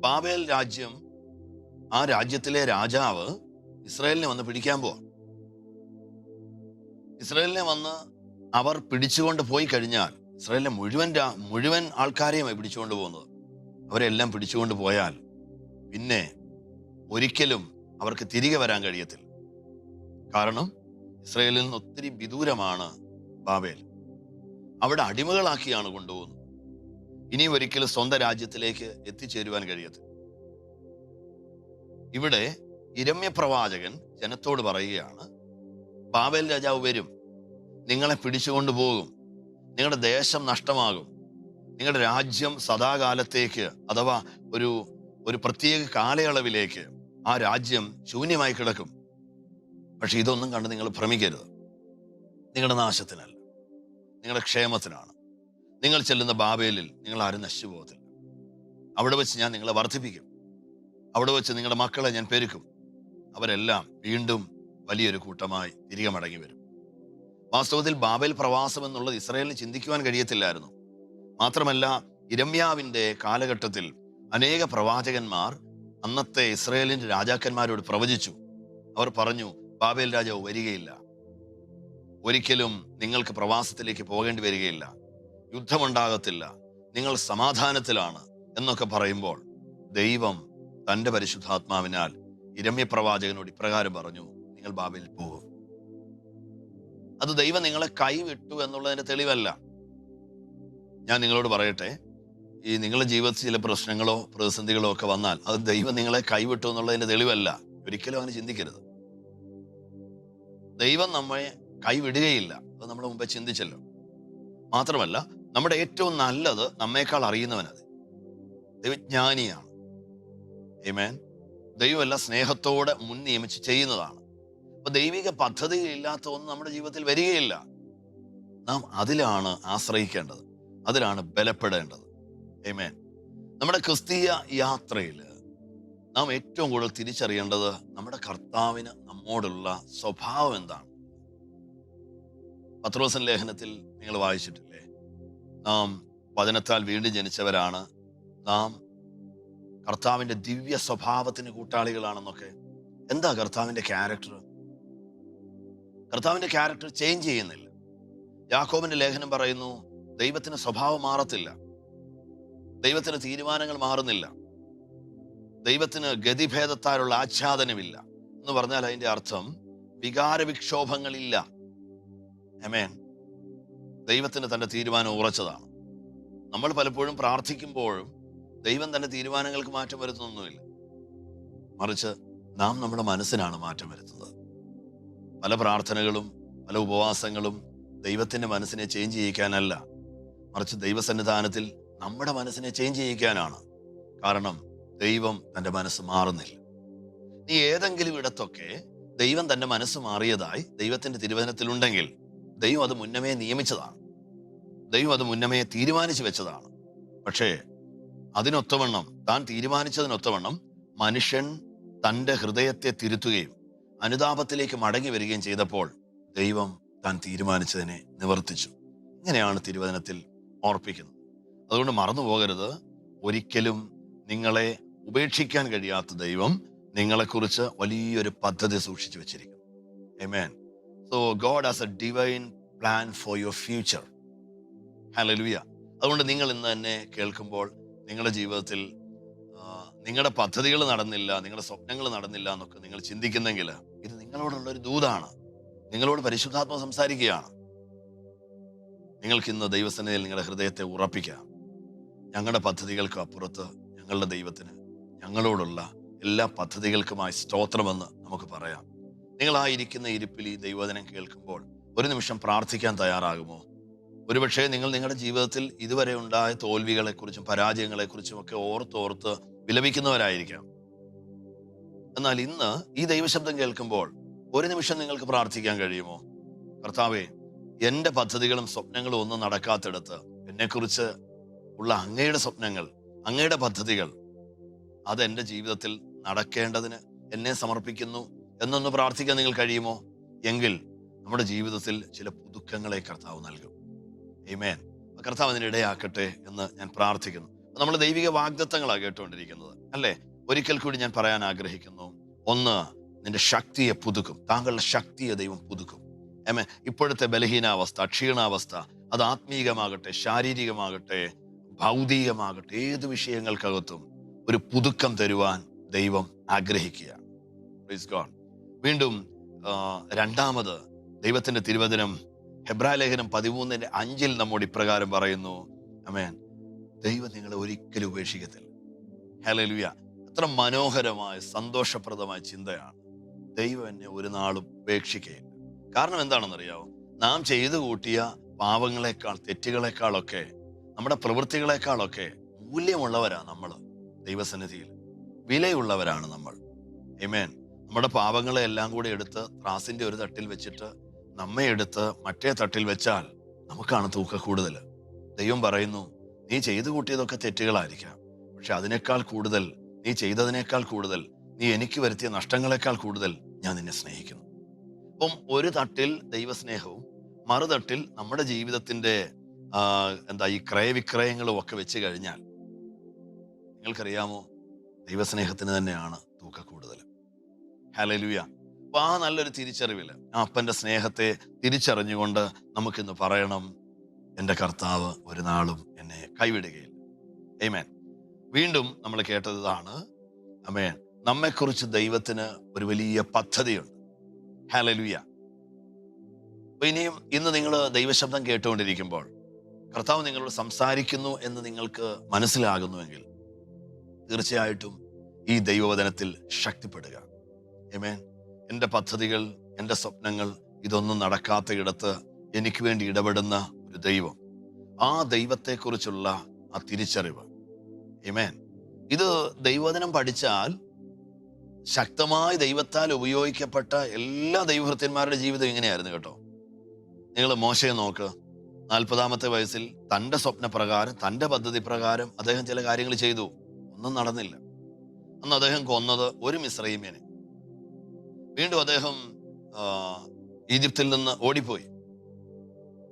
ബാബേൽ രാജ്യം, ആ രാജ്യത്തിലെ രാജാവ് ഇസ്രായേലിനെ വന്ന് പിടിക്കാൻ പോവാ. ഇസ്രായേലിനെ വന്ന് അവർ പിടിച്ചുകൊണ്ട് പോയി കഴിഞ്ഞാൽ, ഇസ്രായേലിലെ മുഴുവൻ ആൾക്കാരെയുമായി പിടിച്ചുകൊണ്ട് പോകുന്നത്. അവരെല്ലാം പിടിച്ചുകൊണ്ട് പോയാൽ പിന്നെ ഒരിക്കലും അവർക്ക് തിരികെ വരാൻ കഴിയത്തില്ല. കാരണം ഇസ്രായേലിൽ നിന്ന് ഒത്തിരി വിദൂരമാണ് ബാബേൽ. അവിടെ അടിമകളാക്കിയാണ് കൊണ്ടുപോകുന്നത്. ഇനി ഒരിക്കലും സ്വന്തം രാജ്യത്തിലേക്ക് എത്തിച്ചേരുവാൻ കഴിയത്തില്ല. ഇവിടെ യിരെമ്യാ പ്രവാചകൻ ജനത്തോട് പറയുകയാണ്, ബാബേൽ രാജാവ് വരും, നിങ്ങളെ പിടിച്ചുകൊണ്ട് പോകും, നിങ്ങളുടെ ദേശം നഷ്ടമാകും, നിങ്ങളുടെ രാജ്യം സദാകാലത്തേക്ക് അഥവാ ഒരു പ്രത്യേക കാലയളവിലേക്ക് ആ രാജ്യം ശൂന്യമായി കിടക്കും. പക്ഷെ ഇതൊന്നും കണ്ട് നിങ്ങൾ ഭ്രമിക്കരുത്. നിങ്ങളുടെ നാശത്തിനല്ല, നിങ്ങളുടെ ക്ഷേമത്തിനാണ്. നിങ്ങൾ ചെല്ലുന്ന ബാബേലിൽ നിങ്ങൾ ആരും നശിച്ചു പോകത്തില്ല. അവിടെ വെച്ച് ഞാൻ നിങ്ങളെ വർദ്ധിപ്പിക്കും. അവിടെ വെച്ച് നിങ്ങളുടെ മക്കളെ ഞാൻ പെരുക്കും. അവരെല്ലാം വീണ്ടും വലിയൊരു കൂട്ടമായി തിരികെ മടങ്ങി വരും. വാസ്തവത്തിൽ ബാബേൽ പ്രവാസം എന്നുള്ളത് ഇസ്രായേലിന് ചിന്തിക്കുവാൻ കഴിയത്തില്ലായിരുന്നു. മാത്രമല്ല, യിരെമ്യാവിന്റെ കാലഘട്ടത്തിൽ അനേക പ്രവാചകന്മാർ അന്നത്തെ ഇസ്രായേലിന്റെ രാജാക്കന്മാരോട് പ്രവചിച്ചു. അവർ പറഞ്ഞു, ബാബേൽ രാജാവ് വരികയില്ല, ഒരിക്കലും നിങ്ങൾക്ക് പ്രവാസത്തിലേക്ക് പോകേണ്ടി വരികയില്ല, യുദ്ധമുണ്ടാകത്തില്ല, നിങ്ങൾ സമാധാനത്തിലാണ് എന്നൊക്കെ പറയുമ്പോൾ ദൈവം തന്റെ പരിശുദ്ധാത്മാവിനാൽ യിരെമ്യാ പ്രവാചകനോട് ഇപ്രകാരം പറഞ്ഞു, നിങ്ങൾ ബാബേലിൽ പോകും. അത് ദൈവം നിങ്ങളെ കൈവിട്ടു എന്നുള്ളതിന്റെ തെളിവല്ല. ഞാൻ നിങ്ങളോട് പറയട്ടെ, ഈ നിങ്ങളുടെ ജീവിതത്തിൽ ചില പ്രശ്നങ്ങളോ പ്രതിസന്ധികളോ ഒക്കെ വന്നാൽ അത് ദൈവം നിങ്ങളെ കൈവിട്ടു എന്നുള്ളതിന്റെ തെളിവല്ല. ഒരിക്കലും അങ്ങനെ ചിന്തിക്കരുത്. ദൈവം നമ്മെ കൈവിടുകയില്ല. അത് നമ്മുടെ മുമ്പേ ചിന്തിച്ചല്ലോ. മാത്രമല്ല, നമ്മുടെ ഏറ്റവും നല്ലത് നമ്മേക്കാൾ അറിയുന്നവനത് ദൈവജ്ഞാനിയാണ്. ആമേൻ. ദൈവമെല്ലാം സ്നേഹത്തോടെ മുൻ നിയമിച്ച് ചെയ്യുന്നതാണ്. അപ്പൊ ദൈവിക പദ്ധതിയില്ലാത്ത ഒന്നും നമ്മുടെ ജീവിതത്തിൽ വരികയില്ല. നാം അതിലാണ് ആശ്രയിക്കേണ്ടത്, അതിലാണ് ബലപ്പെടേണ്ടത്. ആമേൻ. നമ്മുടെ ക്രിസ്തീയ യാത്രയിൽ നാം ഏറ്റവും കൂടുതൽ തിരിച്ചറിയേണ്ടത് നമ്മുടെ കർത്താവിന് നമ്മോടുള്ള സ്വഭാവം എന്താണ്. പത്രോസിൻ ലേഖനത്തിൽ നിങ്ങൾ വായിച്ചിട്ടില്ലേ, നാം വചനത്താൽ വീണ്ടും ജനിച്ചവരാണ്, നാം കർത്താവിന്റെ ദിവ്യ സ്വഭാവത്തിന് കൂട്ടാളികളാണെന്നൊക്കെ. എന്താ കർത്താവിന്റെ ക്യാരക്ടർ? കർത്താവിന്റെ ക്യാരക്ടർ ചേഞ്ച് ചെയ്യുന്നില്ല. യാക്കോബിന്റെ ലേഖനം പറയുന്നു, ദൈവത്തിന് സ്വഭാവം മാറത്തില്ല, ദൈവത്തിന് തീരുമാനങ്ങൾ മാറുന്നില്ല, ദൈവത്തിന് ഗതിഭേദത്താലുള്ള ആച്ഛാദനമില്ല എന്ന് പറഞ്ഞാൽ അതിന്റെ അർത്ഥം വികാരവിക്ഷോഭങ്ങളില്ല. ആമേൻ. ദൈവത്തിന് തന്റെ തീരുമാനം ഉറച്ചതാണ്. നമ്മൾ പലപ്പോഴും പ്രാർത്ഥിക്കുമ്പോഴും ദൈവം തന്റെ തീരുമാനങ്ങൾക്ക് മാറ്റം വരുത്തുന്നൊന്നുമില്ല. മറിച്ച് നാം നമ്മുടെ മനസ്സിനാണ് മാറ്റം വരുത്തുന്നത്. പല പ്രാർത്ഥനകളും പല ഉപവാസങ്ങളും ദൈവത്തിന്റെ മനസ്സിനെ ചേഞ്ച് ചെയ്യിക്കാനല്ല, മറിച്ച് ദൈവസന്നിധാനത്തിൽ നമ്മുടെ മനസ്സിനെ ചേഞ്ച് ചെയ്യിക്കാനാണ്. കാരണം ദൈവം തന്റെ മനസ്സ് മാറുന്നില്ല. നീ ഏതെങ്കിലും ഇടത്തൊക്കെ ദൈവം തന്റെ മനസ്സ് മാറിയതായി ദൈവത്തിന്റെ തിരുവചനത്തിലുണ്ടെങ്കിൽ ദൈവം അത് മുന്നമേ നിയമിച്ചതാണ്, ദൈവം അത് മുന്നമേ തീരുമാനിച്ചു വെച്ചതാണ്. പക്ഷേ അതിനൊത്തവണ്ണം, താൻ തീരുമാനിച്ചതിനൊത്തവണ്ണം മനുഷ്യൻ തൻ്റെ ഹൃദയത്തെ തിരുത്തുകയും അനുതാപത്തിലേക്ക് മടങ്ങി വരികയും ചെയ്തപ്പോൾ ദൈവം താൻ തീരുമാനിച്ചതിനെ നിവർത്തിച്ചു. ഇങ്ങനെയാണ് തിരുവചനത്തിൽ ഓർപ്പിക്കുന്നത്. അതുകൊണ്ട് മറന്നു പോകരുത്, ഒരിക്കലും നിങ്ങളെ ഉപേക്ഷിക്കാൻ കഴിയാത്ത ദൈവം നിങ്ങളെക്കുറിച്ച് വലിയൊരു പദ്ധതി സൂക്ഷിച്ചു വെച്ചിരിക്കുന്നു. ആമേൻ. So God has a divine plan for your future. Hallelujah. അതുകൊണ്ട് നിങ്ങൾ ഇന്ന് തന്നെ കേൾക്കുമ്പോൾ നിങ്ങളുടെ ജീവിതത്തിൽ നിങ്ങളുടെ പദ്ധതികൾ നടന്നില്ല, നിങ്ങളുടെ സ്വപ്നങ്ങൾ നടന്നില്ല എന്നൊക്കെ നിങ്ങൾ ചിന്തിക്കുന്നെങ്കിൽ ഇത് നിങ്ങളോടുള്ള ഒരു ദൂതാണ്. നിങ്ങളോട് പരിശുദ്ധാത്മ സംസാരിക്കുകയാണ്. നിങ്ങൾക്ക് ഇന്ന് ദൈവസന്നിധിയിൽ നിങ്ങളുടെ ഹൃദയത്തെ ഉറപ്പിക്കാം. ഞങ്ങളുടെ പദ്ധതികൾക്ക് അപ്പുറത്ത് ഞങ്ങളുടെ ദൈവത്തിന് ഞങ്ങളോടുള്ള എല്ലാ പദ്ധതികൾക്കുമായി സ്തോത്രമെന്ന് നമുക്ക് പറയാം. നിങ്ങളായിരിക്കുന്ന ഇരിപ്പിൽ ഈ ദൈവവചനം കേൾക്കുമ്പോൾ ഒരു നിമിഷം പ്രാർത്ഥിക്കാൻ തയ്യാറാകുമോ? ഒരുപക്ഷെ നിങ്ങൾ നിങ്ങളുടെ ജീവിതത്തിൽ ഇതുവരെ ഉണ്ടായ തോൽവികളെക്കുറിച്ചും പരാജയങ്ങളെക്കുറിച്ചും ഒക്കെ ഓർത്തോർത്ത് വിലപിക്കുന്നവരായിരിക്കാം. എന്നാൽ ഇന്ന് ഈ ദൈവശബ്ദം കേൾക്കുമ്പോൾ ഒരു നിമിഷം നിങ്ങൾക്ക് പ്രാർത്ഥിക്കാൻ കഴിയുമോ? കർത്താവേ, എൻ്റെ പദ്ധതികളും സ്വപ്നങ്ങളും ഒന്നും നടക്കാത്തിടത്ത് എന്നെക്കുറിച്ച് ഉള്ള അങ്ങയുടെ സ്വപ്നങ്ങൾ, അങ്ങയുടെ പദ്ധതികൾ അത് എൻ്റെ ജീവിതത്തിൽ നടക്കേണ്ടതിന് എന്നെ സമർപ്പിക്കുന്നു എന്നൊന്ന് പ്രാർത്ഥിക്കാൻ നിങ്ങൾ കഴിയുമോ? എങ്കിൽ നമ്മുടെ ജീവിതത്തിൽ ചില പുതുക്കങ്ങളെ കർത്താവ് നൽകും. ആമേൻ. കർത്താവ് അതിനിടയാക്കട്ടെ എന്ന് ഞാൻ പ്രാർത്ഥിക്കുന്നു. നമ്മൾ ദൈവിക വാഗ്ദത്തങ്ങളാണ് കേട്ടുകൊണ്ടിരിക്കുന്നത് അല്ലേ? ഒരിക്കൽ കൂടി ഞാൻ പറയാൻ ആഗ്രഹിക്കുന്നു. ഒന്ന്, നിന്റെ ശക്തിയെ പുതുക്കും. താങ്കളുടെ ശക്തിയെ ദൈവം പുതുക്കും. ഇപ്പോഴത്തെ ബലഹീനാവസ്ഥ, ക്ഷീണാവസ്ഥ, അത് ആത്മീകമാകട്ടെ, ശാരീരികമാകട്ടെ, ഭൗതികമാകട്ടെ, ഏത് വിഷയങ്ങൾക്കകത്തും ഒരു പുതുക്കം തരുവാൻ ദൈവം ആഗ്രഹിക്കുക. Praise God. വീണ്ടും രണ്ടാമത് ദൈവത്തിന്റെ തിരുവചനം ഹെബ്രായ ലേഖനം 13:5 നമ്മോട് ഇപ്രകാരം പറയുന്നു, ആമേൻ, ദൈവം നിങ്ങളെ ഒരിക്കലും ഉപേക്ഷിക്കത്തില്ല. ഹല്ലേലൂയ. എത്ര മനോഹരമായ സന്തോഷപ്രദമായ ചിന്തയാണ്. ദൈവം എന്നെ ഒരു നാളും ഉപേക്ഷിക്കുകയില്ല. കാരണം എന്താണെന്നറിയാവോ? നാം ചെയ്തു കൂട്ടിയ പാവങ്ങളെക്കാൾ, തെറ്റുകളെക്കാളൊക്കെ, നമ്മുടെ പ്രവൃത്തികളെക്കാളൊക്കെ മൂല്യമുള്ളവരാണ് നമ്മൾ ദൈവസന്നിധിയിൽ. വിലയുള്ളവരാണ് നമ്മൾ. ആമേൻ. നമ്മുടെ പാവങ്ങളെ എല്ലാം കൂടി എടുത്ത് ത്രാസിന്റെ ഒരു തട്ടിൽ വെച്ചിട്ട് നമ്മെ എടുത്ത് മറ്റേ തട്ടിൽ വെച്ചാൽ നമുക്കാണ് തൂക്ക കൂടുതൽ. ദൈവം പറയുന്നു, നീ ചെയ്തു കൂട്ടിയതൊക്കെ തെറ്റുകളായിരിക്കാം, പക്ഷെ അതിനേക്കാൾ കൂടുതൽ, നീ ചെയ്തതിനേക്കാൾ കൂടുതൽ, നീ എനിക്ക് വരുത്തിയ നഷ്ടങ്ങളെക്കാൾ കൂടുതൽ ഞാൻ നിന്നെ സ്നേഹിക്കുന്നു. അപ്പം ഒരു തട്ടിൽ ദൈവസ്നേഹവും മറുതട്ടിൽ നമ്മുടെ ജീവിതത്തിന്റെ ഈ ക്രയവിക്രയങ്ങളും ഒക്കെ വെച്ച് കഴിഞ്ഞാൽ നിങ്ങൾക്കറിയാമോ, ദൈവസ്നേഹത്തിന് തന്നെയാണ് തൂക്ക കൂടുതൽ. ഹല്ലേലൂയ. അപ്പൊ ആ നല്ലൊരു തിരിച്ചറിവില് ആ അപ്പന്റെ സ്നേഹത്തെ തിരിച്ചറിഞ്ഞുകൊണ്ട് നമുക്കിന്ന് പറയണം, എൻ്റെ കർത്താവ് ഒരു നാളും എന്നെ കൈവിടുകയില്ല. ആമേൻ. വീണ്ടും നമ്മൾ കേട്ടതാണ്, ആമേൻ, നമ്മെക്കുറിച്ച് ദൈവത്തിന് ഒരു വലിയ പദ്ധതിയുണ്ട്. ഹല്ലേലൂയ. അപ്പൊ ഇന്ന് നിങ്ങൾ ദൈവശബ്ദം കേട്ടുകൊണ്ടിരിക്കുമ്പോൾ കർത്താവ് നിങ്ങളോട് സംസാരിക്കുന്നു എന്ന് നിങ്ങൾക്ക് മനസ്സിലാകുന്നുവെങ്കിൽ തീർച്ചയായിട്ടും ഈ ദൈവവചനത്തിൽ ശക്തിപ്പെടുക. ആമേൻ. എൻ്റെ പദ്ധതികൾ, എൻ്റെ സ്വപ്നങ്ങൾ, ഇതൊന്നും നടക്കാത്ത ഇടത്ത് എനിക്ക് വേണ്ടി ഇടപെടുന്ന ഒരു ദൈവം, ആ ദൈവത്തെക്കുറിച്ചുള്ള ആ തിരിച്ചറിവ്. ആമേൻ. ഇത് ദൈവവചനം പഠിച്ചാൽ ശക്തമായി ദൈവത്താൽ ഉപയോഗിക്കപ്പെട്ട എല്ലാ ദൈവഭൃത്യന്മാരുടെ ജീവിതം ഇങ്ങനെയായിരുന്നു കേട്ടോ. നിങ്ങൾ മോശയെ നോക്ക്. 40-ാമത്തെ വയസ്സിൽ തൻ്റെ സ്വപ്നപ്രകാരം, തൻ്റെ പദ്ധതി പ്രകാരം അദ്ദേഹം ചില കാര്യങ്ങൾ ചെയ്തു. ഒന്നും നടന്നില്ല. അന്ന് അദ്ദേഹം കൊന്നത് ഒരു മിസ്രയീമ്യനെ. വീണ്ടും അദ്ദേഹം ഈജിപ്തിൽ നിന്ന് ഓടിപ്പോയി.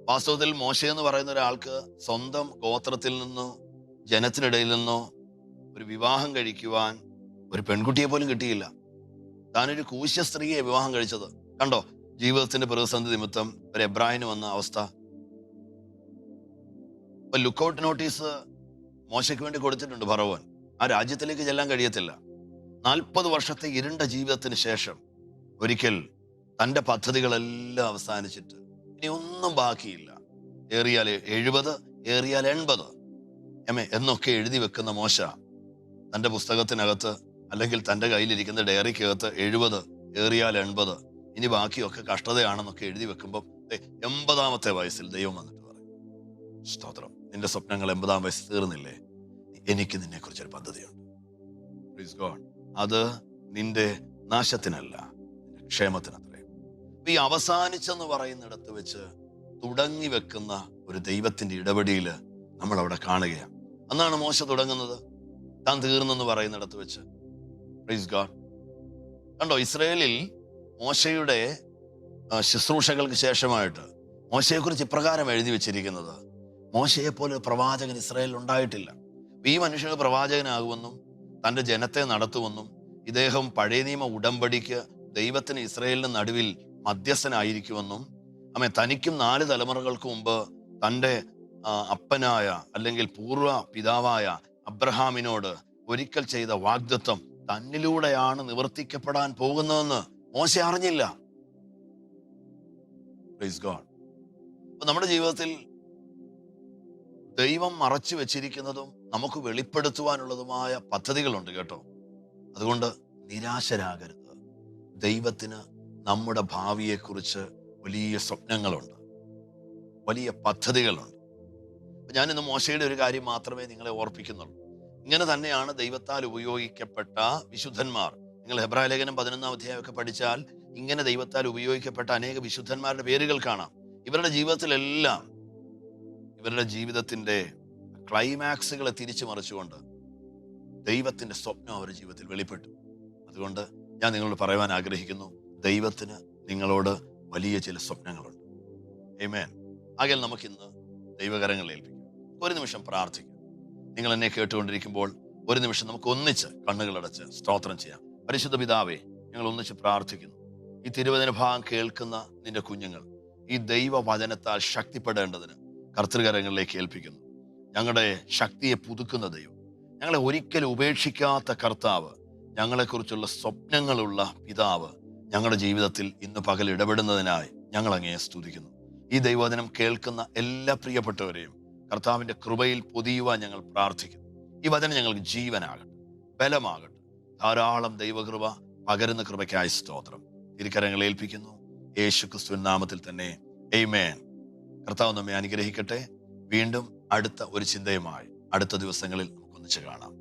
വാസ്തവത്തിൽ മോശ എന്ന് പറയുന്ന ഒരാൾക്ക് സ്വന്തം ഗോത്രത്തിൽ നിന്നോ ജനത്തിനിടയിൽ നിന്നോ ഒരു വിവാഹം കഴിക്കുവാൻ ഒരു പെൺകുട്ടിയെ പോലും കിട്ടിയില്ല. താനൊരു കൂശ്യ സ്ത്രീയെ വിവാഹം കഴിച്ചത്. കണ്ടോ ജീവിതത്തിന്റെ പ്രതിസന്ധി നിമിത്തം ഒരു എബ്രാഹിന് വന്ന അവസ്ഥ. ഇപ്പൊ ലുക്കൗട്ട് നോട്ടീസ് മോശയ്ക്ക് വേണ്ടി കൊടുത്തിട്ടുണ്ട് ഫറവോൻ. ആ രാജ്യത്തിലേക്ക് ചെല്ലാൻ കഴിയത്തില്ല. 40 വർഷത്തെ ഇരുണ്ട ജീവിതത്തിന് ശേഷം ഒരിക്കൽ തൻ്റെ പദ്ധതികളെല്ലാം അവസാനിച്ചിട്ട് ഇനി ഒന്നും ബാക്കിയില്ല, ഏറിയാൽ 70, ഏറിയാൽ 80 എന്നൊക്കെ എഴുതി വെക്കുന്ന മോശ തൻ്റെ പുസ്തകത്തിനകത്ത്, അല്ലെങ്കിൽ തൻ്റെ കയ്യിലിരിക്കുന്ന ഡയറിക്കകത്ത് 70, ഏറിയാൽ 80, ഇനി ബാക്കിയൊക്കെ കഷ്ടതയാണെന്നൊക്കെ എഴുതി വെക്കുമ്പോൾ 80-ാമത്തെ വയസ്സിൽ ദൈവം വന്നിട്ട് പറയും, സ്തോത്രം, നിന്റെ സ്വപ്നങ്ങൾ 80-ാം വയസ്സിൽ തീർന്നില്ലേ? എനിക്ക് നിന്നെക്കുറിച്ചൊരു പദ്ധതിയുണ്ട്. Praise God. അത് നിന്റെ നാശത്തിനല്ല, നിന്റെ ക്ഷേമത്തിനത്രേ. ഈ അവസാനിച്ചെന്ന് പറയുന്നിടത്ത് വെച്ച് തുടങ്ങി വെക്കുന്ന ഒരു ദൈവത്തിന്റെ ഇടപെടിയിൽ നമ്മൾ അവിടെ കാണുകയാണ്. അന്നാണ് മോശ തുടങ്ങുന്നത്, താൻ തീർന്നെന്ന് പറയുന്നിടത്ത് വെച്ച്. Praise God. കണ്ടോ, ഇസ്രയേലിൽ മോശയുടെ ശുശ്രൂഷകൾക്ക് ശേഷമായിട്ട് മോശയെക്കുറിച്ച് ഇപ്രകാരം എഴുതി വെച്ചിരിക്കുന്നത്, മോശയെ പോലെ പ്രവാചകൻ ഇസ്രായേലിൽ ഉണ്ടായിട്ടില്ല. ഈ മനുഷ്യന് പ്രവാചകനാകുമെന്നും തൻ്റെ ജനത്തെ നടത്തുമെന്നും ഇദ്ദേഹം പഴയ നിയമ ഉടമ്പടിക്ക് ദൈവത്തിന് ഇസ്രായേലിന് നടുവിൽ മധ്യസ്ഥനായിരിക്കുമെന്നും തനിക്കും 4 തലമുറകൾക്ക് മുമ്പ് തൻ്റെ അപ്പനായ അല്ലെങ്കിൽ പൂർവ്വ പിതാവായ അബ്രഹാമിനോട് ഒരിക്കൽ ചെയ്ത വാഗ്ദത്തം തന്നിലൂടെയാണ് നിവർത്തിക്കപ്പെടാൻ പോകുന്നതെന്ന് മോശ അറിഞ്ഞില്ല. Praise God. അപ്പൊ നമ്മുടെ ജീവിതത്തിൽ ദൈവം മറച്ചു വെച്ചിരിക്കുന്നതും നമുക്ക് വെളിപ്പെടുത്തുവാനുള്ളതുമായ പദ്ധതികളുണ്ട് കേട്ടോ. അതുകൊണ്ട് നിരാശരാകരുത്. ദൈവത്തിന് നമ്മുടെ ഭാവിയെക്കുറിച്ച് വലിയ സ്വപ്നങ്ങളുണ്ട്, വലിയ പദ്ധതികളുണ്ട്. ഞാനിന്ന് മോശയുടെ ഒരു കാര്യം മാത്രമേ നിങ്ങളെ ഓർപ്പിക്കുന്നുള്ളൂ. ഇങ്ങനെ തന്നെയാണ് ദൈവത്താൽ ഉപയോഗിക്കപ്പെട്ട വിശുദ്ധന്മാർ. നിങ്ങൾ ഹെബ്രായ ലേഖനം 11-ാം അധ്യായമൊക്കെ പഠിച്ചാൽ ഇങ്ങനെ ദൈവത്താൽ ഉപയോഗിക്കപ്പെട്ട അനേക വിശുദ്ധന്മാരുടെ പേരുകൾ കാണാം. ഇവരുടെ ജീവിതത്തിലെല്ലാം ഇവരുടെ ജീവിതത്തിന്റെ ക്ലൈമാക്സുകളെ തിരിച്ചു മറിച്ചുകൊണ്ട് ദൈവത്തിന്റെ സ്വപ്നം അവരുടെ ജീവിതത്തിൽ വെളിപ്പെട്ടു. അതുകൊണ്ട് ഞാൻ നിങ്ങളോട് പറയുവാൻ ആഗ്രഹിക്കുന്നു, ദൈവത്തിന് നിങ്ങളോട് വലിയ ചില സ്വപ്നങ്ങളുണ്ട്. ആമേൻ. ആകയാൽ നമുക്കിന്ന് ദൈവകരങ്ങളിൽ ഏൽപ്പിക്കാം. ഒരു നിമിഷം പ്രാർത്ഥിക്കാം. നിങ്ങൾ എന്നെ കേട്ടുകൊണ്ടിരിക്കുമ്പോൾ ഒരു നിമിഷം നമുക്ക് ഒന്നിച്ച് കണ്ണുകളടച്ച് സ്തോത്രം ചെയ്യാം. പരിശുദ്ധ പിതാവേ, ഞങ്ങൾ ഒന്നിച്ച് പ്രാർത്ഥിക്കുന്നു. ഈ തിരുവചന ഭാഗം കേൾക്കുന്ന നിന്റെ കുഞ്ഞുങ്ങൾ ഈ ദൈവവചനത്താൽ ശക്തിപ്പെടേണ്ടതിന് കർത്തൃകരങ്ങളിലേക്ക് ഏൽപ്പിക്കുന്നു. ഞങ്ങളുടെ ശക്തിയെ പുതുക്കുന്ന ദൈവം, ഞങ്ങളെ ഒരിക്കലും ഉപേക്ഷിക്കാത്ത കർത്താവ്, ഞങ്ങളെക്കുറിച്ചുള്ള സ്വപ്നങ്ങളുള്ള പിതാവ് ഞങ്ങളുടെ ജീവിതത്തിൽ ഇന്ന് പകൽ ഇടപെടുന്നതിനായി ഞങ്ങൾ അങ്ങയെ സ്തുതിക്കുന്നു. ഈ ദൈവവചനം കേൾക്കുന്ന എല്ലാ പ്രിയപ്പെട്ടവരെയും കർത്താവിൻ്റെ കൃപയിൽ പൊതിയുവാൻ ഞങ്ങൾ പ്രാർത്ഥിക്കുന്നു. ഈ വചനം ഞങ്ങൾക്ക് ജീവനാകട്ടെ, ബലമാകട്ടെ. ധാരാളം ദൈവകൃപ പകരുന്ന കൃപയ്ക്കായി സ്തോത്രം. തിരുക്കരങ്ങളെ ഏൽപ്പിക്കുന്നു യേശു ക്രിസ്തുവിൻ നാമത്തിൽ തന്നെ, ആമേൻ. കർത്താവ് നമ്മെ അനുഗ്രഹിക്കട്ടെ. വീണ്ടും അടുത്ത ഒരു ചിന്തയുമായി അടുത്ത ദിവസങ്ങളിൽ നമുക്ക് ഒന്നിച്ച് കാണാം.